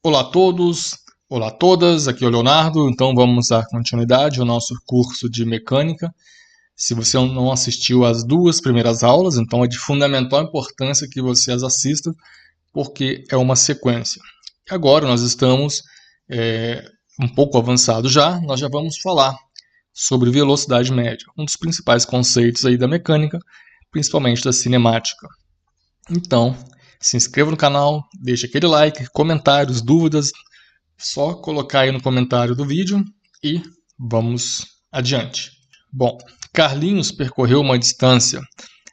Olá a todos, olá a todas, aqui é o Leonardo, então vamos dar continuidade ao nosso curso de mecânica. Se você não assistiu às duas primeiras aulas, então é de fundamental importância que você as assista, porque é uma sequência. Agora nós estamos um pouco avançados já, nós já vamos falar sobre velocidade média, um dos principais conceitos aí da mecânica, principalmente da cinemática. Então, se inscreva no canal, deixe aquele like, comentários, dúvidas, só colocar aí no comentário do vídeo e vamos adiante. Bom, Carlinhos percorreu uma distância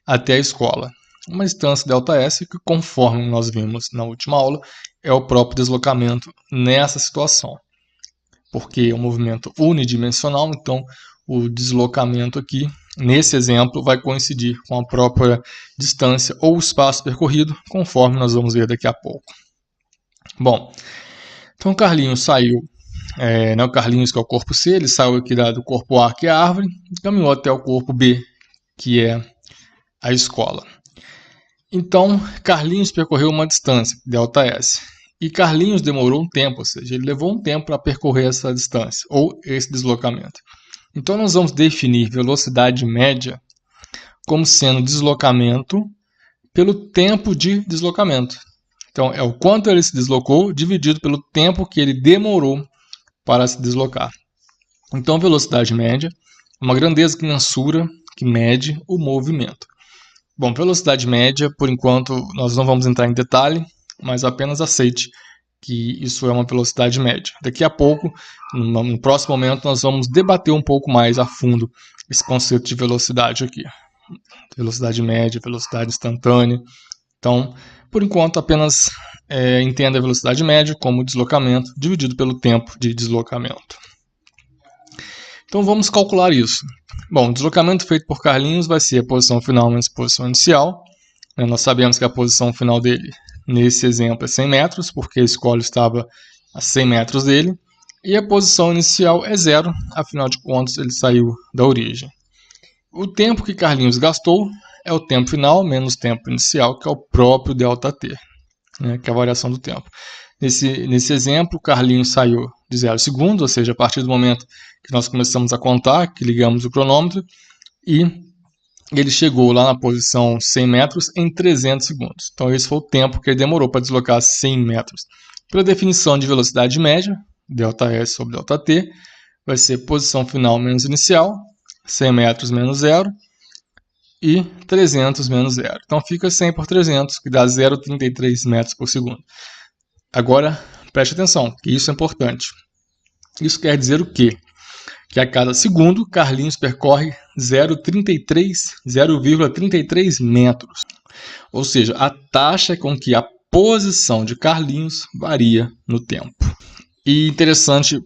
até a escola. Uma distância ΔS que, conforme nós vimos na última aula, é o próprio deslocamento nessa situação. Porque é um movimento unidimensional, então o deslocamento aqui, nesse exemplo, vai coincidir com a própria distância ou espaço percorrido, conforme nós vamos ver daqui a pouco. Bom, então o Carlinhos saiu, o Carlinhos, que é o corpo C, ele saiu aqui do corpo A, que é a árvore, e caminhou até o corpo B, que é a escola. Então, Carlinhos percorreu uma distância, ΔS, e Carlinhos demorou um tempo, ou seja, ele levou um tempo para percorrer essa distância, ou esse deslocamento. Então, nós vamos definir velocidade média como sendo deslocamento pelo tempo de deslocamento. Então, é o quanto ele se deslocou dividido pelo tempo que ele demorou para se deslocar. Então, velocidade média é uma grandeza que mensura, que mede o movimento. Bom, velocidade média, por enquanto, nós não vamos entrar em detalhe, mas apenas aceite que isso é uma velocidade média. Daqui a pouco, no próximo momento, nós vamos debater um pouco mais a fundo esse conceito de velocidade aqui. Velocidade média, velocidade instantânea. Então, por enquanto, apenas entenda a velocidade média como deslocamento dividido pelo tempo de deslocamento. Então, vamos calcular isso. Bom, o deslocamento feito por Carlinhos vai ser a posição final menos a posição inicial. Nós sabemos que a posição final dele, nesse exemplo, é 100 metros, porque a escola estava a 100 metros dele. E a posição inicial é 0, afinal de contas, ele saiu da origem. O tempo que Carlinhos gastou é o tempo final menos o tempo inicial, que é o próprio ΔT, que é a variação do tempo. Nesse exemplo, Carlinhos saiu de 0 segundos, ou seja, a partir do momento que nós começamos a contar, que ligamos o cronômetro, e ele chegou lá na posição 100 metros em 300 segundos. Então, esse foi o tempo que ele demorou para deslocar 100 metros. Pela definição de velocidade média, ΔS sobre ΔT, vai ser posição final menos inicial, 100 metros menos 0, e 300 menos 0. Então, fica 100 por 300, que dá 0,33 metros por segundo. Agora, preste atenção, que isso é importante. Isso quer dizer o quê? Que a cada segundo, Carlinhos percorre 0,33 metros. Ou seja, a taxa com que a posição de Carlinhos varia no tempo. E interessante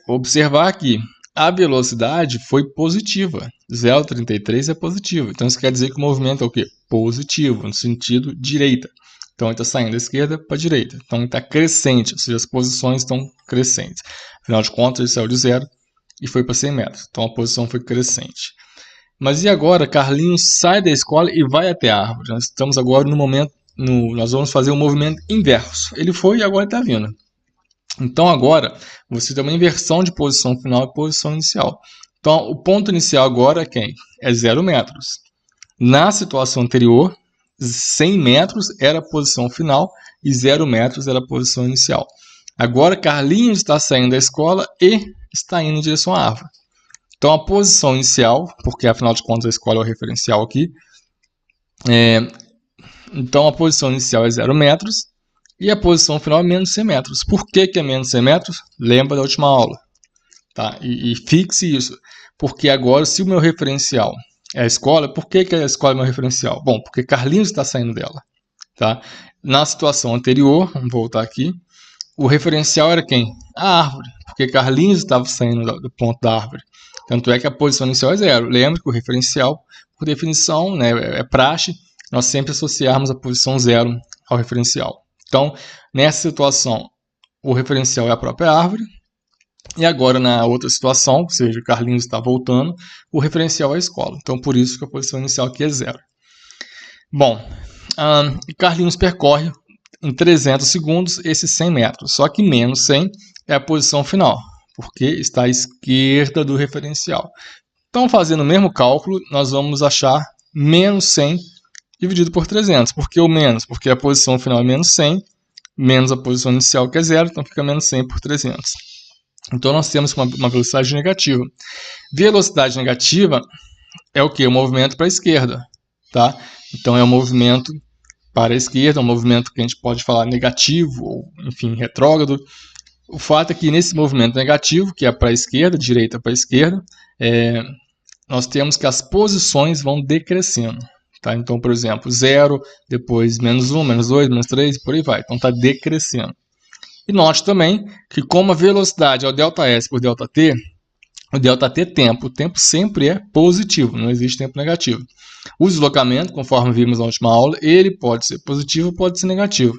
observar que a velocidade foi positiva. 0,33 é positivo. Então, isso quer dizer que o movimento é o quê? Positivo, no sentido direita. Então, ele está saindo da esquerda para a direita. Então, ele está crescente, ou seja, as posições estão crescentes. Afinal de contas, ele saiu de 0 e foi para 100 metros. Então, a posição foi crescente. Mas e agora? Carlinhos sai da escola e vai até a árvore. Nós estamos agora no momento, nós vamos fazer um movimento inverso. Ele foi e agora está vindo. Então, agora, você tem uma inversão de posição final e posição inicial. Então, o ponto inicial agora é quem? É 0 metros. Na situação anterior, 100 metros era a posição final e 0 metros era a posição inicial. Agora, Carlinhos está saindo da escola e está indo em direção à árvore. Então, a posição inicial, porque afinal de contas a escola é o referencial aqui, então a posição inicial é 0 metros e a posição final é menos 100 metros. Por que é menos 100 metros? Lembra da última aula. Tá? E fixe isso, porque agora se o meu referencial é a escola, por que a escola é meu referencial? Bom, porque Carlinhos está saindo dela. Tá? Na situação anterior, vamos voltar aqui, o referencial era quem? A árvore, porque Carlinhos estava saindo do ponto da árvore. Tanto é que a posição inicial é 0. Lembre que o referencial, por definição, é praxe, nós sempre associarmos a posição 0 ao referencial. Então, nessa situação, o referencial é a própria árvore. E agora, na outra situação, ou seja, Carlinhos está voltando, o referencial é a escola. Então, por isso que a posição inicial aqui é 0. Bom, Carlinhos percorre em 300 segundos esses 100 metros. Só que menos 100 é a posição final, porque está à esquerda do referencial. Então, fazendo o mesmo cálculo, nós vamos achar menos 100 dividido por 300. Por que o menos? Porque a posição final é menos 100, menos a posição inicial, que é 0, então fica menos 100 por 300. Então, nós temos uma velocidade negativa. Velocidade negativa é o quê? O movimento para a esquerda. Tá? Então, é o movimento para a esquerda, um movimento que a gente pode falar negativo, ou, enfim, retrógrado. O fato é que nesse movimento negativo, que é para a esquerda, direita para a esquerda, nós temos que as posições vão decrescendo. Tá? Então, por exemplo, 0, depois menos 1, menos 2, menos 3, e por aí vai. Então, está decrescendo. E note também que como a velocidade é o ΔS por ΔT, o ΔT é tempo. O tempo sempre é positivo, não existe tempo negativo. O deslocamento, conforme vimos na última aula, ele pode ser positivo ou pode ser negativo.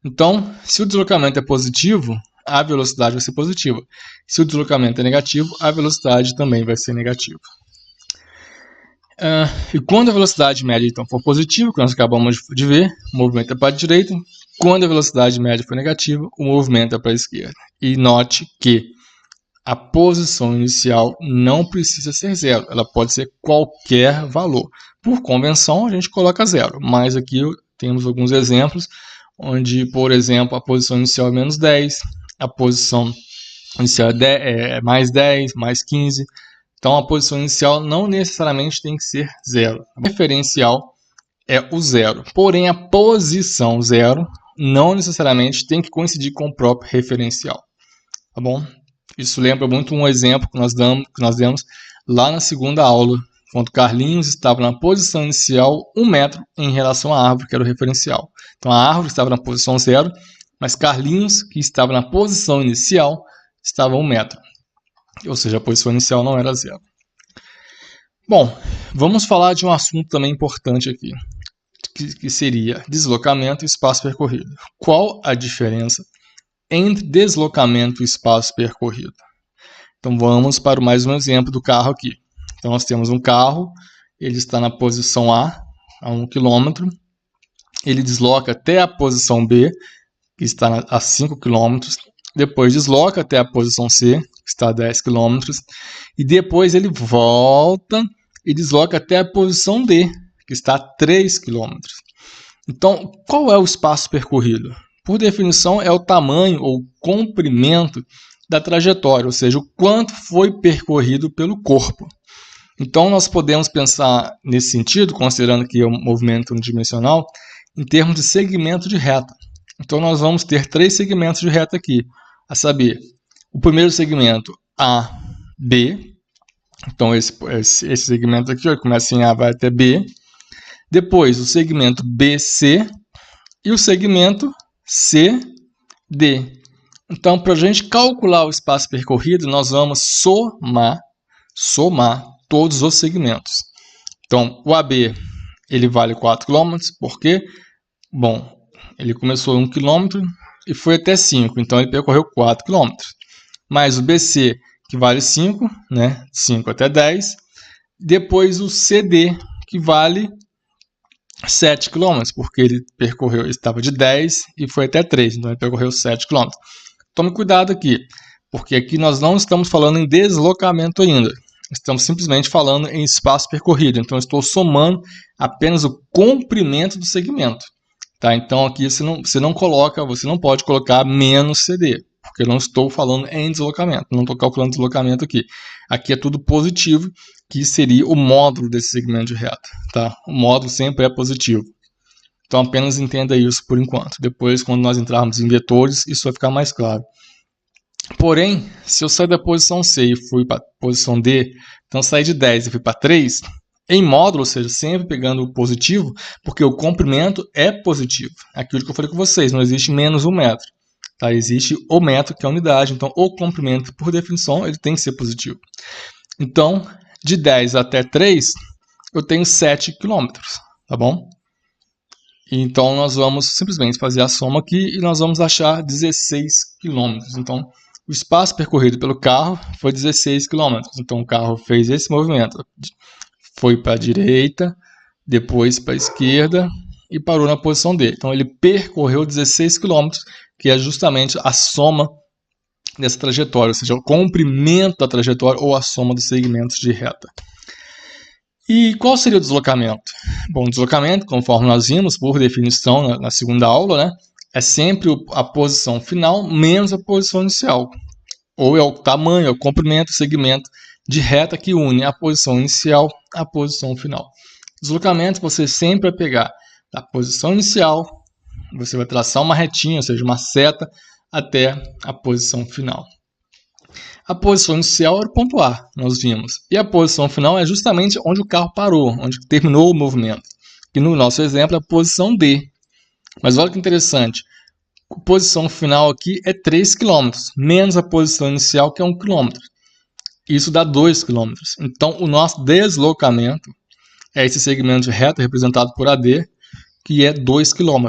Então, se o deslocamento é positivo, a velocidade vai ser positiva. Se o deslocamento é negativo, a velocidade também vai ser negativa. E quando a velocidade média então for positiva, que nós acabamos de ver, o movimento é para a direita. Quando a velocidade média for negativa, o movimento é para a esquerda. E note que a posição inicial não precisa ser 0, ela pode ser qualquer valor. Por convenção, a gente coloca 0, mas aqui temos alguns exemplos, onde, por exemplo, a posição inicial é menos 10, a posição inicial é mais 10, mais 15, então a posição inicial não necessariamente tem que ser 0. O referencial é o 0, porém a posição 0 não necessariamente tem que coincidir com o próprio referencial. Tá bom? Isso lembra muito um exemplo que nós demos lá na segunda aula, quando Carlinhos estava na posição inicial 1 metro em relação à árvore, que era o referencial. Então a árvore estava na posição 0, mas Carlinhos, que estava na posição inicial, estava 1 metro. Ou seja, a posição inicial não era 0. Bom, vamos falar de um assunto também importante aqui, que seria deslocamento e espaço percorrido. Qual a diferença entre deslocamento e espaço percorrido? Então vamos para mais um exemplo do carro aqui. Então nós temos um carro, ele está na posição A, a 1 km, ele desloca até a posição B, que está a 5 km, depois desloca até a posição C, que está a 10 km, e depois ele volta e desloca até a posição D, que está a 3 km. Então, qual é o espaço percorrido? Por definição, é o tamanho ou comprimento da trajetória, ou seja, o quanto foi percorrido pelo corpo. Então, nós podemos pensar nesse sentido, considerando que é um movimento unidimensional, em termos de segmento de reta. Então, nós vamos ter 3 segmentos de reta aqui, a saber, o primeiro segmento AB, então esse segmento aqui, ó, começa em A, vai até B, depois o segmento BC e o segmento CD. Então, para a gente calcular o espaço percorrido, nós vamos somar todos os segmentos. Então, o AB ele vale 4 km, porque, bom, ele começou em 1 km e foi até 5, então ele percorreu 4 km. Mais o BC, que vale 5, né, 5 até 10. Depois o CD, que vale 7 km, porque ele estava de 10 e foi até 3, então ele percorreu 7 km. Tome cuidado aqui, porque aqui nós não estamos falando em deslocamento ainda. Estamos simplesmente falando em espaço percorrido. Então, eu estou somando apenas o comprimento do segmento. Tá? Então, aqui você não pode colocar menos CD, porque eu não estou falando em deslocamento. Não estou calculando deslocamento aqui. Aqui é tudo positivo, que seria o módulo desse segmento de reta. Tá? O módulo sempre é positivo. Então, apenas entenda isso por enquanto. Depois, quando nós entrarmos em vetores, isso vai ficar mais claro. Porém, se eu sair da posição C e fui para a posição D, então sair de 10 e fui para 3, em módulo, ou seja, sempre pegando o positivo, porque o comprimento é positivo. Aquilo que eu falei com vocês, não existe menos 1 metro. Tá? Existe o metro, que é a unidade. Então, o comprimento, por definição, ele tem que ser positivo. Então, de 10 até 3, eu tenho 7 km. Tá bom? Então, nós vamos simplesmente fazer a soma aqui e nós vamos achar 16 km. Então, o espaço percorrido pelo carro foi 16 km. Então, o carro fez esse movimento. Foi para a direita, depois para a esquerda, e parou na posição D. Então ele percorreu 16 km, que é justamente a soma dessa trajetória, ou seja, o comprimento da trajetória ou a soma dos segmentos de reta. E qual seria o deslocamento? Bom, o deslocamento, conforme nós vimos, por definição, na segunda aula, né, é sempre a posição final menos a posição inicial. Ou é o tamanho, é o comprimento, o segmento de reta que une a posição inicial à posição final. Deslocamento, você sempre vai pegar da posição inicial, você vai traçar uma retinha, ou seja, uma seta, até a posição final. A posição inicial era o ponto A, nós vimos. E a posição final é justamente onde o carro parou, onde terminou o movimento. Que no nosso exemplo é a posição D. Mas olha que interessante. A posição final aqui é 3 km, menos a posição inicial, que é 1 km. Isso dá 2 km. Então, o nosso deslocamento é esse segmento de reta representado por AD, que é 2 km.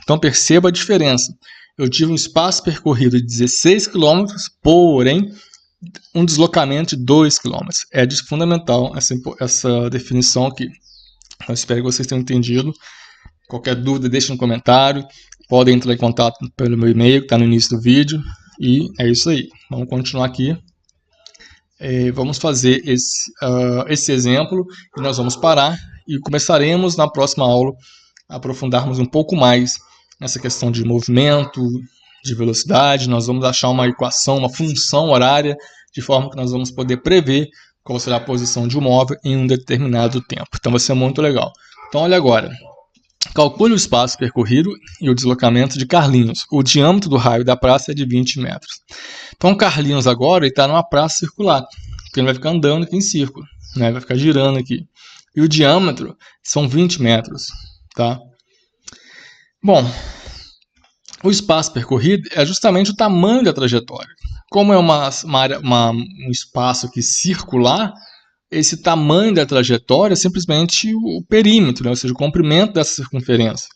Então, perceba a diferença. Eu tive um espaço percorrido de 16 km, porém, um deslocamento de 2 km. É de fundamental essa definição aqui. Eu espero que vocês tenham entendido. Qualquer dúvida, deixe no comentário. Podem entrar em contato pelo meu e-mail, que está no início do vídeo. E é isso aí. Vamos continuar aqui. Vamos fazer esse exemplo e nós vamos parar. E começaremos na próxima aula a aprofundarmos um pouco mais nessa questão de movimento, de velocidade. Nós vamos achar uma equação, uma função horária, de forma que nós vamos poder prever qual será a posição de um móvel em um determinado tempo. Então vai ser muito legal. Então olha agora. Calcule o espaço percorrido e o deslocamento de Carlinhos. O diâmetro do raio da praça é de 20 metros. Então Carlinhos agora está numa praça circular, porque ele vai ficar andando aqui em círculo, né? Vai ficar girando aqui. E o diâmetro são 20 metros. Tá? Bom, o espaço percorrido é justamente o tamanho da trajetória. Como é um espaço aqui circular, esse tamanho da trajetória é simplesmente o perímetro, né? Ou seja, o comprimento dessa circunferência.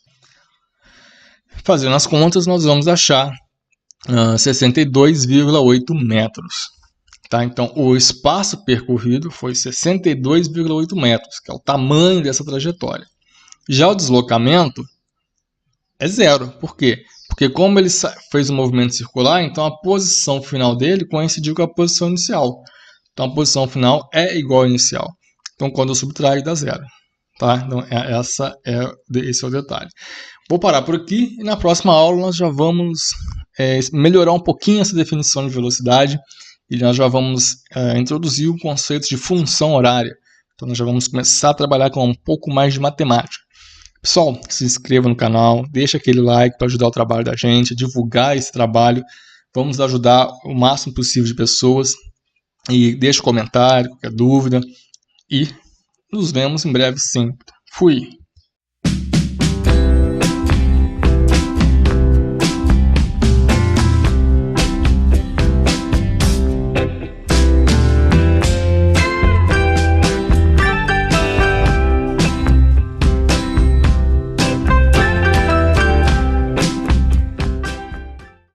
Fazendo as contas, nós vamos achar 62,8 metros. Tá? Então, o espaço percorrido foi 62,8 metros, que é o tamanho dessa trajetória. Já o deslocamento é zero. Por quê? Porque como ele fez um movimento circular, então a posição final dele coincidiu com a posição inicial. Então a posição final é igual à inicial. Então quando eu subtraio, dá zero. Tá? Então esse é o detalhe. Vou parar por aqui e na próxima aula nós já vamos melhorar um pouquinho essa definição de velocidade e nós já vamos introduzir o conceito de função horária. Então nós já vamos começar a trabalhar com um pouco mais de matemática. Pessoal, se inscreva no canal, deixa aquele like para ajudar o trabalho da gente, divulgar esse trabalho. Vamos ajudar o máximo possível de pessoas. E deixa um comentário, qualquer dúvida. E nos vemos em breve sim. Fui!